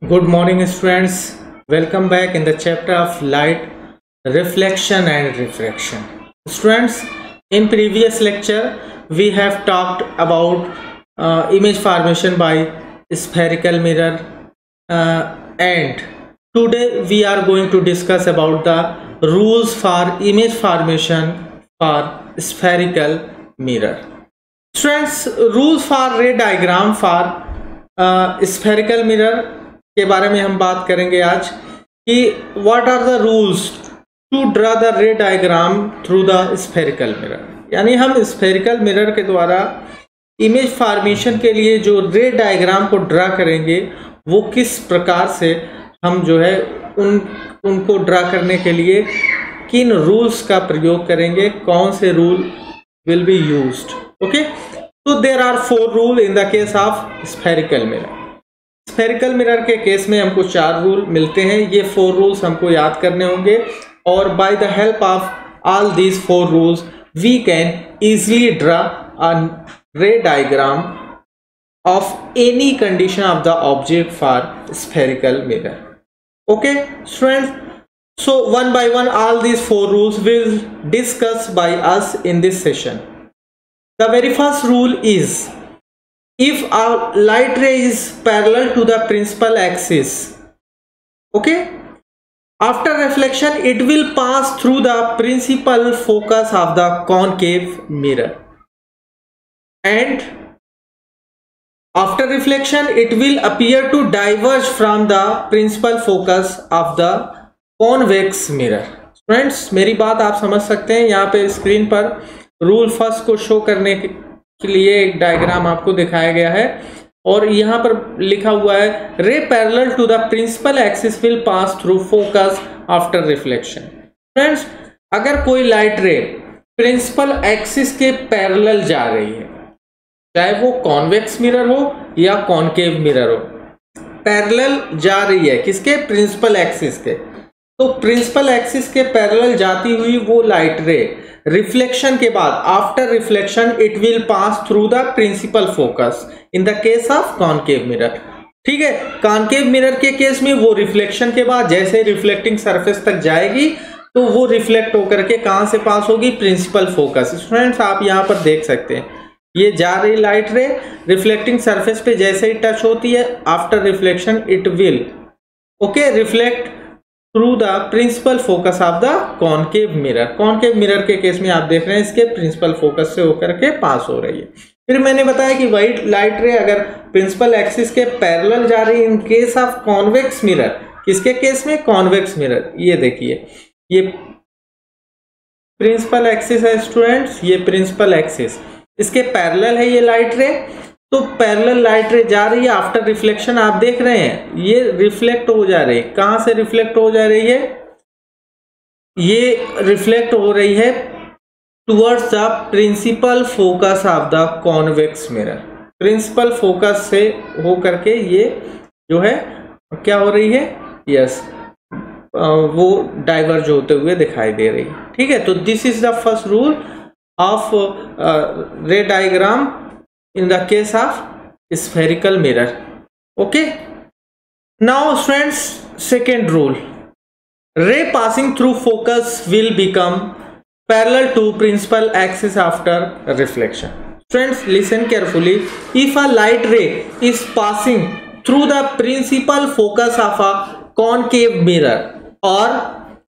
Good morning, students. Welcome back in the chapter of light, reflection and refraction. Students, in previous lecture, we have talked about image formation by spherical mirror, and today we are going to discuss about the rules for image formation for spherical mirror. Students, rules for ray diagram for spherical mirror के बारे में हम बात करेंगे आज कि what are the rules to draw the ray diagram through the spherical mirror, यानी हम स्फेरिकल मिरर के द्वारा इमेज फॉर्मेशन के लिए जो रे डायग्राम को ड्रा करेंगे वो किस प्रकार से हम जो है उनको ड्रा करने के लिए किन रूल्स का प्रयोग करेंगे, कौन से rule will be used. Okay, तो there are 4 rule in the case of spherical mirror. Spherical mirror के केस में हमको 4 रूल मिलते हैं. ये 4 रूल्स हमको याद करने होंगे और by the help of all these 4 rules we can easily draw a ray diagram of any condition of the object for spherical mirror. Okay students, so one by one all these 4 rules will discuss by us in this session. The very first rule is, if a light ray is parallel to the principal axis, okay, after reflection it will pass through the principal focus of the concave mirror, and after reflection it will appear to diverge from the principal focus of the convex mirror. Friends, मेरी बात आप समझ सकते हैं. यहाँ पे screen पर rule first को शो करने के लिए एक डायग्राम आपको दिखाया गया है और यहाँ पर लिखा हुआ है ray parallel to the principal axis will pass through focus after reflection. Friends, अगर कोई लाइट रे प्रिंसिपल एक्सिस के पैरेलल जा रही है, चाहे वो कॉन्वेक्स मिरर हो या कॉनकेव मिरर हो, पैरेलल जा रही है किसके? प्रिंसिपल एक्सिस के. तो प्रिंसिपल एक्सिस के पैरेलल जाती हुई वो लाइट रे रिफ्लेक्शन के बाद after reflection it will pass through the principal focus in the case of concave mirror. ठीक है, कॉनकेव मिरर के केस में वो रिफ्लेक्शन के बाद जैसे रिफ्लेक्टिंग सरफेस तक जाएगी तो वो रिफ्लेक्ट होकर के कहां से पास होगी? Principal focus. स्टूडेंट्स, आप यहां पर देख सकते हैं ये जा रही लाइट रे रिफ्लेक्टिंग सरफेस पे जैसे ही टच होती है after reflection it will reflect through the principal focus of the concave mirror. Concave mirror के केस में आप देख रहे हैं इसके प्रिंसिपल फोकस से होकर के पास हो रही है. फिर मैंने बताया कि व्हाइट लाइट रे अगर प्रिंसिपल एक्सिस के पैरेलल जा रही है इन केस ऑफ कॉन्वेक्स मिरर. किसके केस में? Convex mirror. ये देखिए ये प्रिंसिपल एक्सिस है स्टूडेंट्स, ये प्रिंसिपल एक्सिस, इसके पैरेलल है ये लाइट रे. तो पैरेलल लाइट रे जा रही है आफ्टर रिफ्लेक्शन, आप देख रहे हैं ये रिफ्लेक्ट हो जा रही है. कहां से रिफ्लेक्ट हो जा रही है? ये रिफ्लेक्ट हो रही है towards the principal focus of the convex mirror. Principal focus से हो करके ये जो है क्या हो रही है? यस, वो डाइवर्ज होते हुए दिखाई दे रही है. ठीक है, तो this is the first rule of रे diagram in the case of spherical mirror. Okay, now students, second rule, ray passing through focus will become parallel to principal axis after reflection. Students, listen carefully. If a light ray is passing through the principal focus of a concave mirror or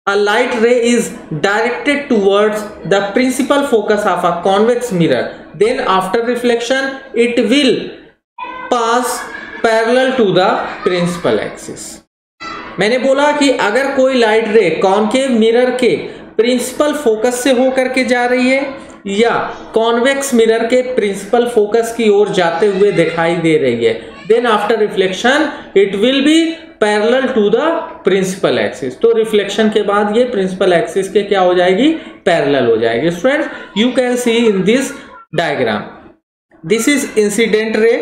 a light ray is directed towards the principal focus of a convex mirror, then after reflection it will pass parallel to the principal axis. मैंने बोला कि अगर कोई light रे concave mirror के principal focus से होकर के जा रही है या कॉन्वेक्स मिरर के प्रिंसिपल फोकस की ओर जाते हुए दिखाई दे रही है, then after reflection it will be parallel to the principal axis. तो रिफ्लेक्शन के बाद ये प्रिंसिपल एक्सिस के क्या हो जाएगी? पैरेलल हो जाएगी. Students, you can see in this diagram this is incident ray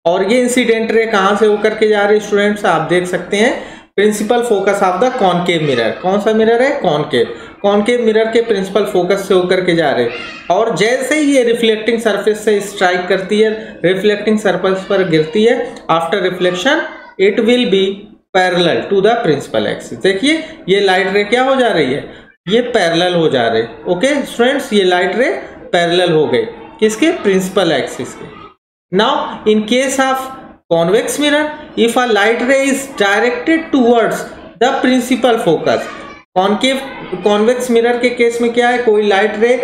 और ये इंसिडेंट रे कहां से होकर के जा रही है? स्टूडेंट्स, आप देख सकते हैं principal focus of the concave mirror. कौन सा मिरर है? कॉनकेव. कॉनकेव मिरर के प्रिंसिपल फोकस से होकर के जा रहे और जैसे ही ये रिफ्लेक्टिंग सरफेस से स्ट्राइक करती है, रिफ्लेक्टिंग सरफेस पर गिरती है, after reflection it will be parallel to the principal axis. देखिए ये लाइट रे क्या हो जा रही है, ये पैरेलल हो जा रहे। ओके स्टूडेंट्स, ये लाइट रे पैरेलल हो गए किसके, प्रिंसिपल एक्सिस के। Now in case of convex mirror, if a light ray is directed towards the principal focus, convex mirror के केस में क्या है, कोई light ray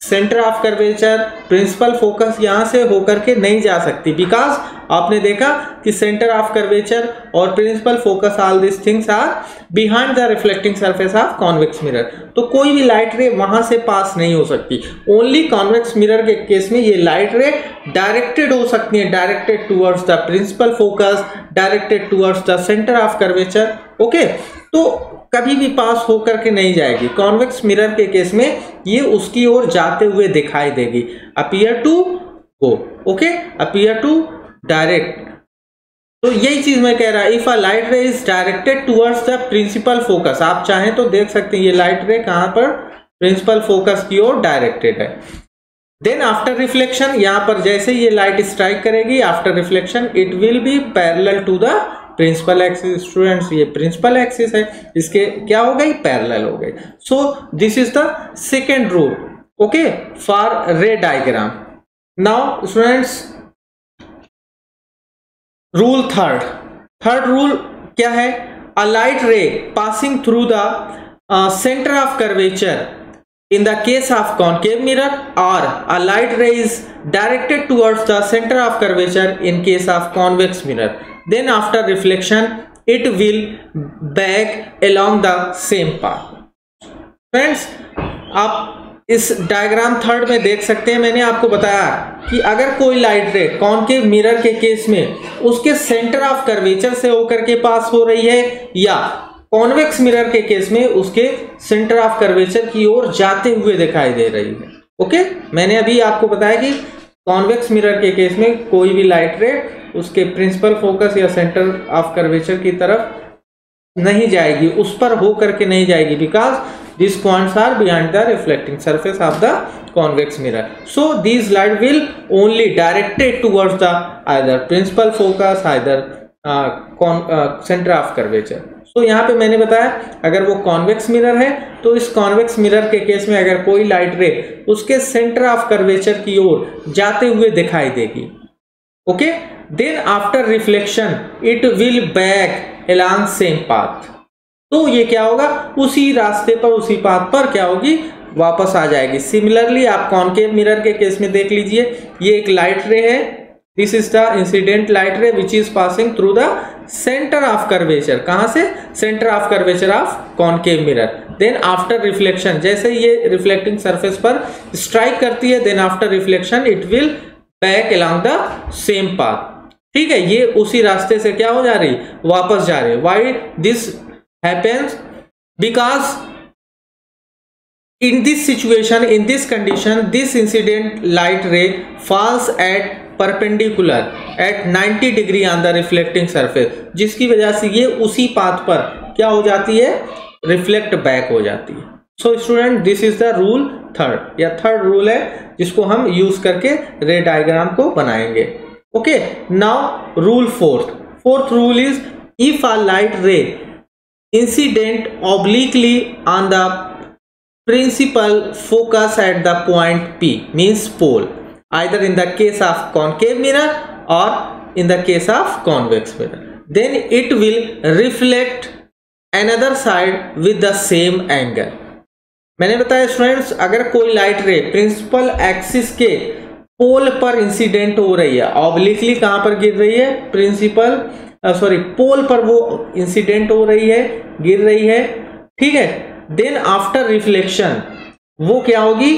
centre of curvature, principal focus यहां से होकर के नहीं जा सकती, बिकॉज आपने देखा कि सेंटर ऑफ कर्वेचर और principal focus all this things are behind the reflecting surface of convex mirror. तो कोई भी लाइट रे वहां से पास नहीं हो सकती। ओनली कॉन्वेक्स मिरर के केस में ये लाइट रे डायरेक्टेड हो सकती है, directed towards the principal focus, directed towards the centre of curvature. Okay, तो कभी भी पास होकर के नहीं जाएगी। कॉन्वेक्स मिरर के केस में ये उसकी ओर जाते हुए दिखाई देगी, appear to go. Okay, appear to direct. तो यही चीज मैं कह रहा, if a light ray is directed towards the principal focus, आप चाहें तो देख सकते हैं ये लाइट रे कहां पर, प्रिंसिपल फोकस की ओर डायरेक्टेड है। देन आफ्टर रिफ्लेक्शन, यहां पर जैसे ये लाइट स्ट्राइक करेगी, after reflection it will be parallel to the principal axis. Students ये प्रिंसिपल एक्सिस है, इसके क्या हो गई, पैरेलल हो गई। So this is the second rule, okay, for ray diagram. Now students rule third rule क्या है, a light ray passing through the centre of curvature in the case of concave mirror, or a light ray is directed towards the center of curvature in case of convex mirror, then after reflection it will back along the same path. Friends, आप इस diagram third में देख सकते हैं, मैंने आपको बताया कि अगर कोई लाइट रे कॉन्केव मिरर के केस में उसके सेंटर ऑफ कर्वेचर से होकर के पास हो रही है, या कॉन्वेक्स मिरर के केस में उसके सेंटर ऑफ कर्वेचर की ओर जाते हुए दिखाई दे रही है। ओके, मैंने अभी आपको बताया कि कॉन्वेक्स मिरर के केस में कोई भी लाइट रे उसके प्रिंसिपल फोकस या सेंटर ऑफ कर्वेचर की तरफ नहीं जाएगी, उस पर हो करके नहीं जाएगी, because this points are behind the reflecting surface of the convex mirror. So this light will only directed towards the either principal focus, either centre of curvature. तो यहाँ पे मैंने बताया अगर वो कॉन्वेक्स मिरर है तो इस कॉन्वेक्स मिरर के केस में अगर कोई लाइट रे उसके सेंटर ऑफ कर्वेचर की ओर जाते हुए दिखाई देगी, okay, then after reflection it will back along same path. तो ये क्या होगा, उसी रास्ते पर, उसी पाथ पर क्या होगी, वापस आ जाएगी। सिमिलरली आप कॉन्केव मिरर के केस में देख लीजिए, ये एक लाइट रे है, this is the incident light ray which is passing through the centre of curvature. कहां से, centre of curvature of concave mirror. Then after reflection, जैसे ये रिफ्लेक्टिंग सरफेस पर स्ट्राइक करती है, then after reflection it will back along the same path. ठीक है, ये उसी रास्ते से क्या हो जा रही, वापस जा रही है। Why this happens, because in this situation, in this condition, this incident light ray falls at perpendicular at 90 degree on the reflecting surface, जिसकी वजह से ये उसी पाथ पर क्या हो जाती है, रिफ्लेक्ट बैक हो जाती है। So student this is the rule third, या थर्ड रूल है जिसको हम यूज करके रे डायग्राम को बनाएंगे। Okay, now rule fourth rule is if a light ray incident obliquely on the principal focus at the point P, means pole, either in the case of concave mirror or in the case of convex mirror, then it will reflect another side with the same angle. मैंने बताया students, अगर कोई light रे principal axis के पोल पर incident हो रही है, ऑब्लिकली कहां पर गिर रही है, प्रिंसिपल पोल पर वो इंसिडेंट हो रही है, गिर रही है, ठीक है, देन आफ्टर रिफ्लेक्शन वो क्या होगी,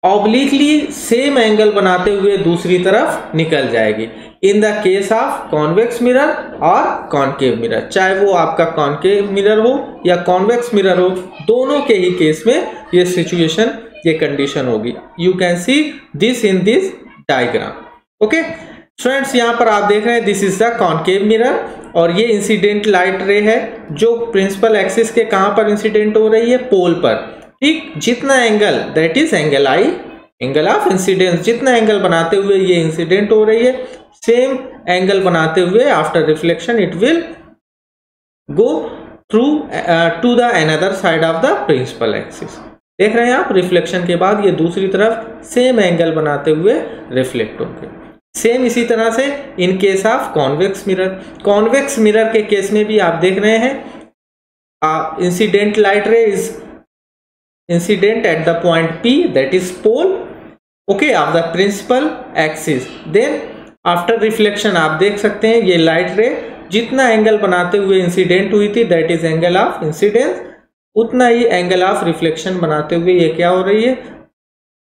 ऑब्लिकली सेम एंगल बनाते हुए दूसरी तरफ निकल जाएगी। इन the case of convex mirror और कॉन्केव मिरर, चाहे वो आपका कॉन्केव मिरर हो या कॉन्वेक्स मिरर हो, दोनों के ही केस में ये सिचुएशन, ये कंडीशन होगी। You can see this in this diagram. Okay students, यहाँ पर आप देख रहे हैं this is the concave mirror, और ये इंसिडेंट लाइट रे है जो प्रिंसिपल एक्सिस के कहां पर इंसिडेंट हो रही है, पोल पर। ठीक, जितना angle, that is angle I, angle of incidence, जितना एंगल बनाते हुए ये इंसिडेंट हो रही है, सेम एंगल बनाते हुए after reflection it will go through to the another side of the principal axis. देख रहे हैं आप, रिफ्लेक्शन के बाद ये दूसरी तरफ सेम एंगल बनाते हुए रिफ्लेक्ट होंगे। सेम इसी तरह से इन case of convex mirror, convex mirror के केस में भी आप देख रहे हैं incident light ray is incident at the point P that is pole okay of the principal axis, then after reflection आप देख सकते हैं ये लाइट रे जितना एंगल बनाते हुए इंसिडेंट हुई थी that is angle of incidence, उतना ही एंगल ऑफ रिफ्लेक्शन बनाते हुए ये क्या हो रही है,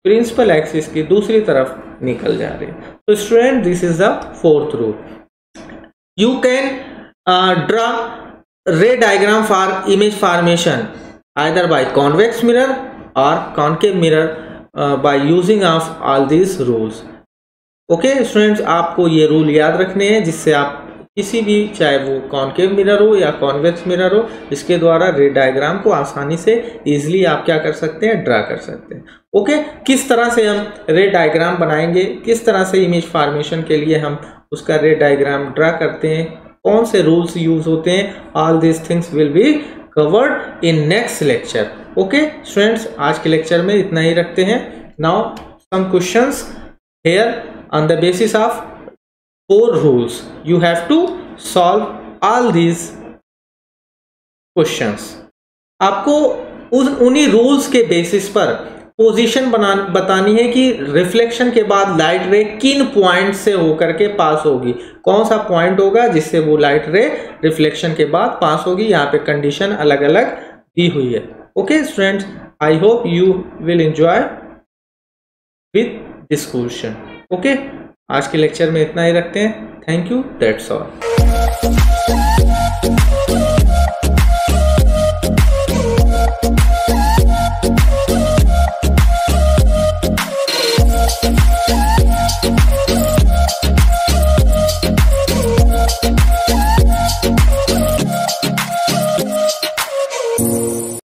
प्रिंसिपल एक्सिस की दूसरी तरफ निकल जा रही है। तो student this is the fourth rule. You can draw रे diagram for image formation either by convex mirror or concave mirror by using of all these rules। Okay students, आपको ये रूल याद रखने हैं जिससे आप किसी भी, चाहे वो कॉन्केव मिरर हो या कॉन्वेक्स मिरर हो, इसके द्वारा रे डायग्राम को आसानी से इजीली आप क्या कर सकते हैं, ड्रा कर सकते हैं। ओके, किस तरह से हम रे डायग्राम बनाएंगे, किस तरह से इमेज फॉर्मेशन के लिए हम उसका रे डायग्राम ड्रा करते हैं, कौन से रूल्स यूज होते हैं, all this things will be covered in next lecture. Okay students, आज के लेक्चर में इतना ही रखते हैं। Now some questions here on the basis of 4 rules you have to solve all these questions। आपको उन्हीं रूल्स के बेसिस पर पोजीशन बतानी है कि रिफ्लेक्शन के बाद लाइट रे किन पॉइंट से होकर के पास होगी, कौन सा पॉइंट होगा जिससे वो लाइट रे रिफ्लेक्शन के बाद पास होगी। यहाँ पे कंडीशन अलग अलग दी हुई है। Okay students, I hope you will enjoy with this question. Okay, आज के लेक्चर में इतना ही रखते हैं। Thank you, that's all.